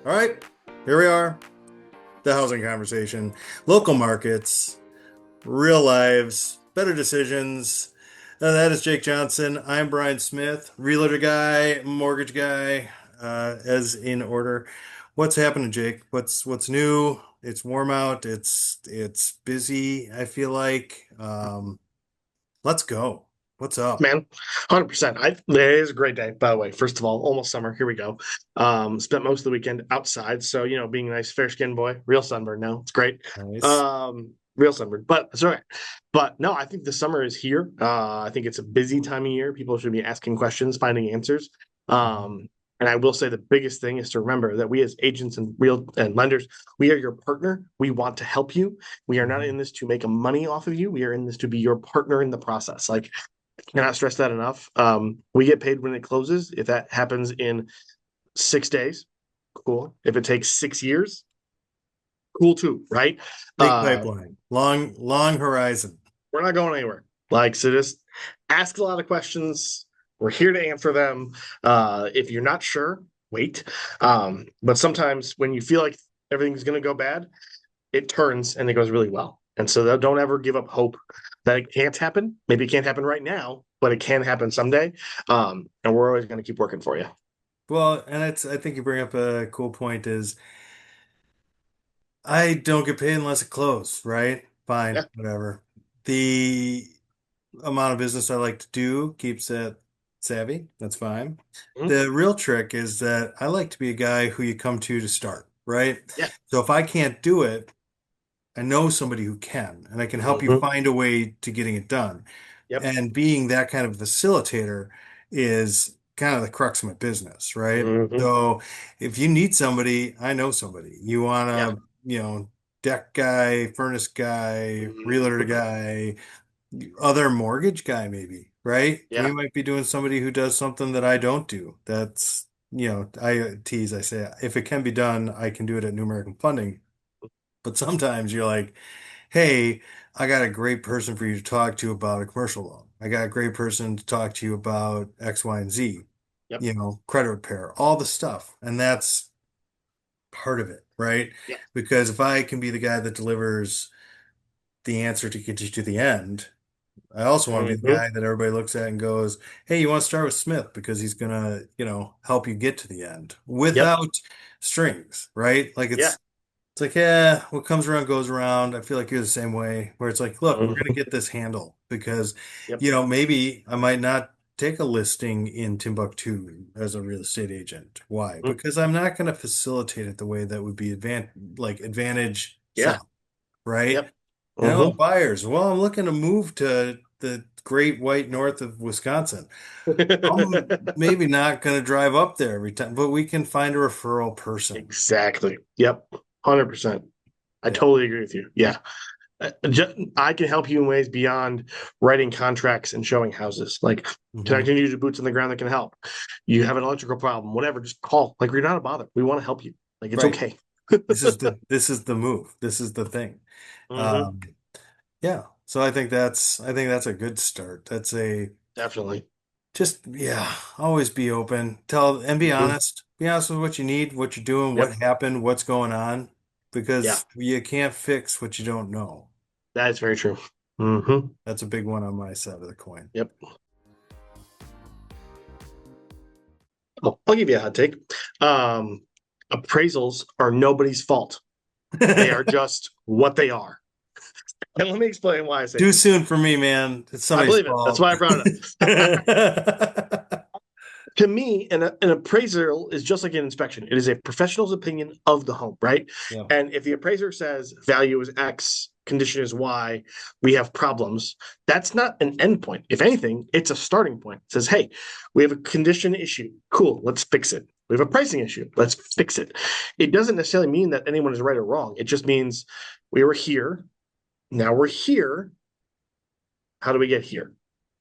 All right, here we are. The housing conversation, local markets, real lives, better decisions. That is Jake Johnson. I'm Brian Smyth, realtor guy, mortgage guy, as in order. What's happening, Jake? What's new? It's warm out. It's busy, I feel like. Let's go. What's up? Man, 100%. It is a great day, by the way. First of all, almost summer. Here we go. Spent most of the weekend outside. So, being a nice fair skinned boy, real sunburn now. It's great. Nice. Real sunburn, but it's all right. But no, I think the summer is here. I think it's a busy time of year. People should be asking questions, finding answers. Um, and I will say the biggest thing is to remember that we as agents and real and lenders, we are your partner. We want to help you. We are not Mhm. in this to make a money off of you. We are in this to be your partner in the process. Like cannot stress that enough. We get paid when it closes. If that happens in 6 days, cool. If it takes 6 years, cool too, right? Big Uh, pipeline, long horizon. we're not going anywhere. Like, so just ask a lot of questions. We're here to answer them. If you're not sure, wait. But sometimes when you feel like everything's going to go bad, it turns and it goes really well. And so don't ever give up hope that it can't happen. Maybe it can't happen right now, but it can happen someday. And we're always going to keep working for you. Well, and I think you bring up a cool point is I don't get paid unless it closes, right? Fine, Yeah. whatever. The amount of business I like to do keeps it savvy. That's fine. Mhm. The real trick is that I like to be a guy who you come to start, right? Yeah. So if I can't do it, I know somebody who can, and I can help you Hmm. find a way to getting it done. Yep. And being that kind of facilitator is kind of the crux of my business, right? Hmm. So if you need somebody, I know somebody. You want Yeah. deck guy, furnace guy, realtor Hmm. guy, other mortgage guy, maybe, right? We Yeah. might be doing somebody who does something that I don't do. That's, I tease, I say, if it can be done, I can do it at New American Funding. But sometimes you're like, hey, I got a great person for you to talk to about a commercial loan. I got a great person to talk to you about X, Y, and Z, Yep. credit repair, all the stuff. And that's part of it, right? Yeah. Because if I can be the guy that delivers the answer to get you to the end, I also want to be the Hmm. guy that everybody looks at and goes, hey, you want to start with Smith because he's gonna, help you get to the end Yep. without strings, right? Like Yeah. it's like, yeah, what comes around goes around. I feel like you're the same way, where it's like, look, we're gonna Hmm. get this handle because, Yep. maybe I might not take a listing in Timbuktu as a real estate agent. Why? Hmm. Because I'm not gonna facilitate it the way that would be advantage Yeah. sell, right? Yep. Oh, Hmm. buyers. Well, I'm looking to move to the great white north of Wisconsin. I'm maybe not going to drive up there every time, but we can find a referral person. Exactly. Yep. 100%. I Yeah. totally agree with you. Yeah. I can help you in ways beyond writing contracts and showing houses. Like hmm connecting you to boots on the ground that can help. You have an electrical problem, whatever, just call. Like we're not a bother. We want to help you. Like it's Right. okay. This is the move. This is the thing. Hmm. Um, yeah. So I think that's a good start. That's a Definitely. just yeah, always be open. Tell and be Hmm. honest. Be honest with what you need, what you're doing, what Yep. happened, what's going on, Yeah. because you can't fix what you don't know. That is very true. Hmm. That's a big one on my side of the coin. Yep. I'll give you a hot take. Um, Appraisals are nobody's fault. They are just what they are. And let me explain why I say Too this. soon for me, man. It's I somebody's believe it. That's fault. why I brought it up. To me, an appraisal is just like an inspection. It is a professional's opinion of the home, right? Yeah. And if the appraiser says value is X, condition is Y, we have problems, that's not an endpoint. If anything, it's a starting point. It says, hey, we have a condition issue. Cool, let's fix it. We have a pricing issue. Let's fix it. It doesn't necessarily mean that anyone is right or wrong. It just means we were here. Now we're here. How do we get here?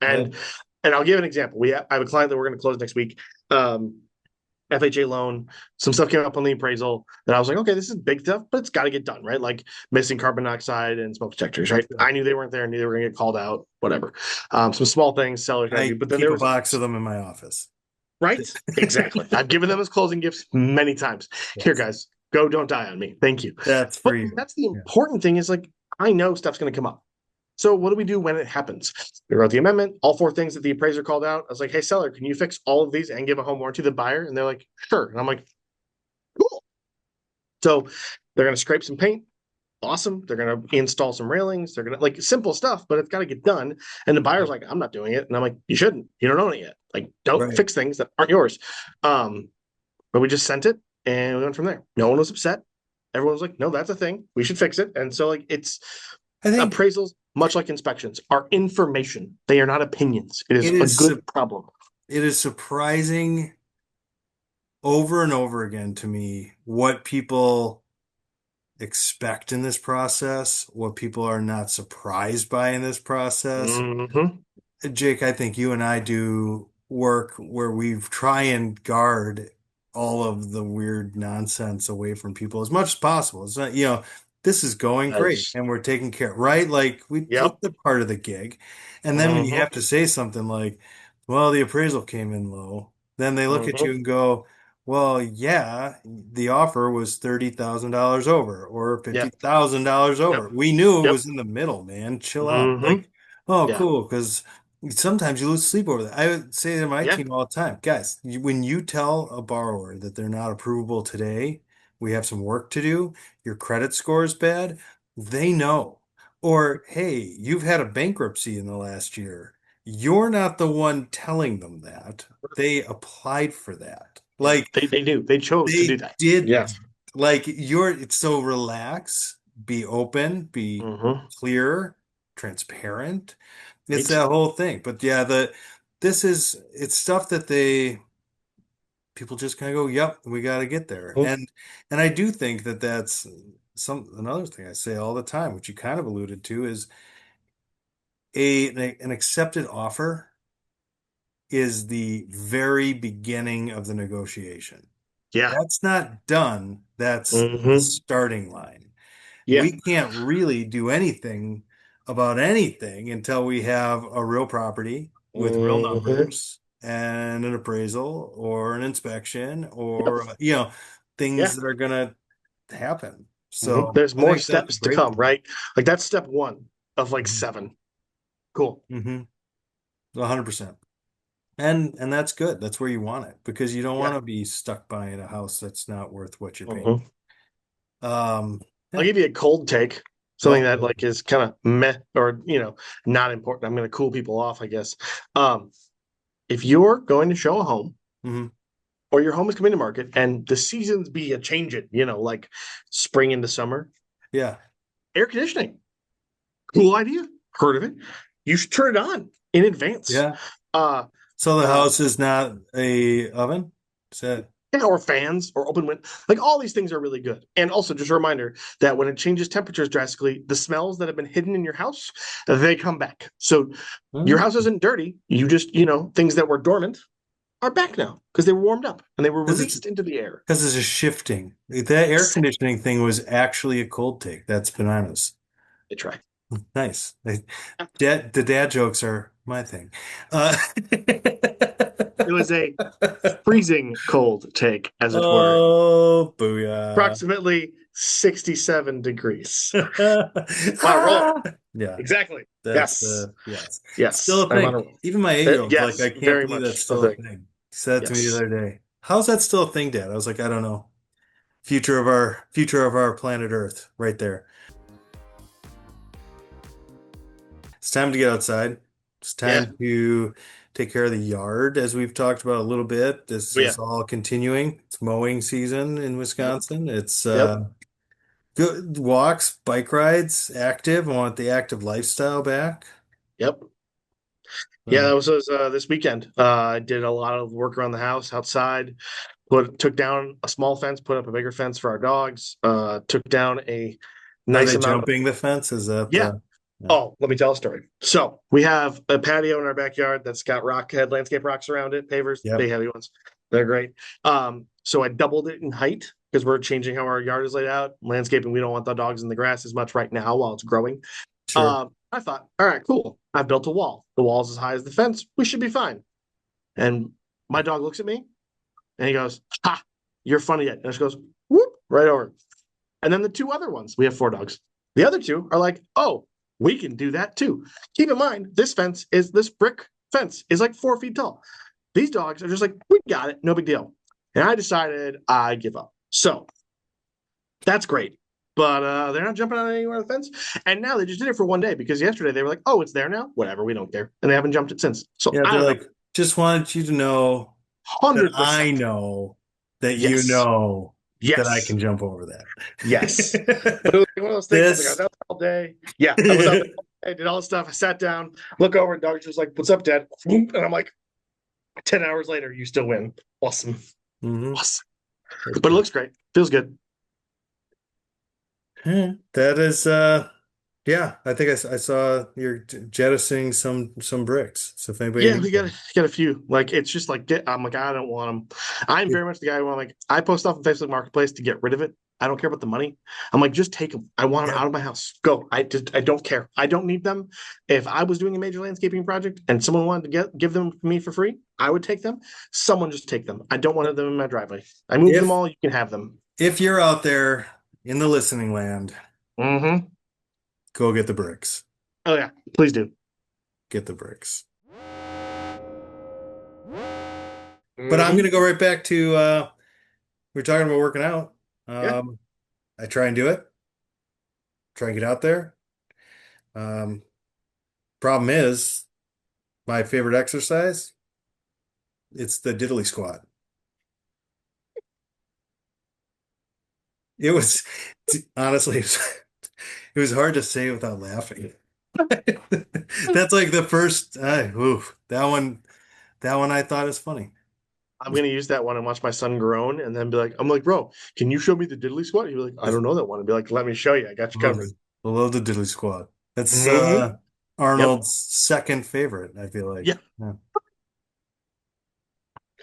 Yeah. And and I'll give an example. I have a client that we're going to close next week. FHA loan. Some stuff came up on the appraisal that I was like, okay, this is big stuff, but it's got to get done, right? Like missing carbon dioxide and smoke detectors, right? Sure. I knew they weren't there, I knew they were going to get called out, whatever. Some small things sellers got to do, I but then keep there a was box of them in my office. Right? Exactly. I've given them as closing gifts many times. Here, Yes, guys, go, don't die on me. Thank you. that's for But you. that's the Yeah, important thing is like, I know stuff's going to come up. So what do we do when it happens? We wrote the amendment, all four things that the appraiser called out. I was like, hey, seller, can you fix all of these and give a home warranty to the buyer? And they're like, sure. And I'm like, cool. So they're going to scrape some paint. Awesome. They're going to install some railings. They're going to like simple stuff, but it's got to get done. And the buyer's like, I'm not doing it. And I'm like, you shouldn't. You don't own it yet. Like, don't right. fix things that aren't yours. But we just sent it and we went from there. No one was upset. Everyone was like, no, that's a thing. We should fix it. And so, like, it's I think appraisals, much like inspections, are information. They are not opinions. It is it a is good problem. it is surprising over and over again to me what people expect in this process, what people are not surprised by in this process. Mm-hmm. Jake, I think you and I do work where we try and guard all of the weird nonsense away from people as much as possible. It's not, this is going great Nice. and we're taking care, right? Like Yep. that's part of the gig. And then when you Mm-hmm. have to say something like, well, the appraisal came in low, then they look at Mm-hmm. you and go, well, yeah, the offer was $30,000 over or Yep. $50,000 Yep. over. We knew it Yep. was in the middle, man. Chill out. Mm-hmm. Like, oh, Yeah. cool. Because sometimes you lose sleep over that. I would say to my Yeah. team all the time, guys, when you tell a borrower that they're not approvable today, we have some work to do, your credit score is bad, they know. Or, hey, you've had a bankruptcy in the last year. You're not the one telling them that. They applied for that. Yeah. Like They do. They chose to do they that. did, Yes. like it's so relax, be open, be Mm-hmm. clear, transparent. It's Right. that whole thing. But yeah, it's stuff that people just kind of go, yep, we got to get there. Mm-hmm. And I do think that that's another thing I say all the time, which you kind of alluded to, is an accepted offer is the very beginning of the negotiation. Yeah. That's not done. That's the Mm-hmm. starting line. Yeah. We can't really do anything about anything until we have a real property with real Mm-hmm. numbers and an appraisal or an inspection Yep. or, things Yeah. that are going to happen. Mm-hmm. So There's I more think that's a steps to great come, thing. right? Like that's step one of like seven. Cool. Mm-hmm. 100%. And that's good. That's where you want it because you don't Yeah. want to be stuck buying a house that's not worth what you're paying. Mm-hmm. Um, I'll yeah. give you a cold take, something that Oh, like is kind of meh or not important. I'm going to cool people off, I guess. Um, if you're going to show a home mhm. or your home is coming to market and the seasons be a changing, like spring into summer, Yeah. air conditioning, cool idea. Heard of it? You should turn it on in advance. Yeah. Uh, So the uh, house is not a oven? Is that Yeah, or fans or open wind. Like all these things are really good. And also just a reminder that when it changes temperatures drastically, the smells that have been hidden in your house, they come back. So your because house isn't dirty. You just, things that were dormant are back now because they were warmed up and they were it's released into the air. because it's a shifting. That air conditioning thing was actually a cold take. That's bananas. They try. Nice. The dad jokes are my thing. Uh, It was a freezing cold take, as it were, oh, booyah. approximately 67 degrees. On a roll. Ah! Yeah, Exactly. that's Yes. yes. It's Yes. still a I'm on thing. a roll. Even my 8-year-old's like, Yes, I can't very believe that's much a still a thing. thing. He said it to me the Yes. other day. How's that still a thing, Dad? I was like, I don't know. Future of our planet Earth, right there. It's time to get outside. It's Yeah. time to take care of the yard, as we've talked about a little bit. This Yeah. is all continuing. It's mowing season in Yep. Wisconsin. It's Yep. good walks, bike rides, active. I want the active lifestyle back. Yep. Yeah, So, that was this weekend. I did a lot of work around the house outside. Took down a small fence, put up a bigger fence for our dogs. Took down a are nice they amount of jumping the fence? Is that yeah. the yeah. Oh, let me tell a story. So we have a patio in our backyard that's got landscape rocks around it, pavers, Yep. big heavy ones. They're great. So I doubled it in height because we're changing how our yard is laid out. Landscaping, we don't want the dogs in the grass as much right now while it's growing. Sure. I thought, all right, cool. I built a wall. The wall's as high as the fence. We should be fine. And My dog looks at me and he goes, "Ha, you're funny yet." And she goes, "Whoop," right over. And then the two other ones, we have 4 dogs. The other two are like, "Oh, we can do that too." Keep in mind, this brick fence is like 4 feet tall. These dogs are just like, "We got it, no big deal." And I decided I give up. So that's great. But they're not jumping on anywhere on the fence. And now they just did it for one day because yesterday they were like, "Oh, it's there now. Whatever, we don't care." And they haven't jumped it since. So Yeah, I they're don't know. like, just wanted you to know that I 100%. know that you Yes. know that I Yes. can jump over Yes. that. But it was like one of those things. I was like, I was This, out there all day. Yeah, I was out there all day, did all this stuff. I sat down, look over, and dog was like, "What's up, Dad?" And I'm like, 10 hours later, you still win. Awesome. Mhm. Awesome. But it looks great. Feels good. That is, yeah, I think I saw you're jettisoning some bricks. So if anybody Yeah, needs we them, got a few. Like it's just like I'm like I don't want them. I'm very much the guy who I'm like I post off on Facebook Marketplace to get rid of it. I don't care about the money. I'm like just take them. I want them yeah, out of my house. Go. I don't care. I don't need them. If I was doing a major landscaping project and someone wanted to give them to me for free, I would take them. Someone just take them. I don't want them in my driveway. I moved them if all. You can have them. if you're out there in the listening land, Mm-hmm. go get the bricks. Oh yeah, please do. Get the bricks. But I'm Mm-hmm. gonna go right back to we're talking about working out. Yeah. Um, I try and do it. Try and get out there. Um, Problem is, my favorite exercise, it's the diddly squat. It was honestly, it was hard to say without laughing. That's like the first, that one I thought is funny. I'm gonna use that one and watch my son groan, and then be like, I'm like, "Bro, can you show me the diddly squat?" He'd be like, "I don't know that one." And be like, "Let me show you. I got you Love covered." the, love the diddly squat. That's Mm-hmm. Yep. Arnold's second favorite, I feel like. Yeah. Yeah.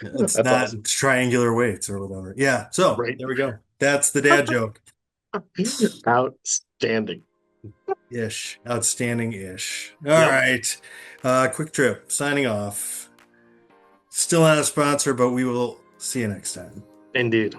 It's That's not awesome. triangular weights or whatever. Yeah, so Right. there we go. That's the dad joke. Outstanding. Ish. Outstanding ish. All Yep. right. Quick Trip, signing off. Still not a sponsor, but we will see you next time. Indeed.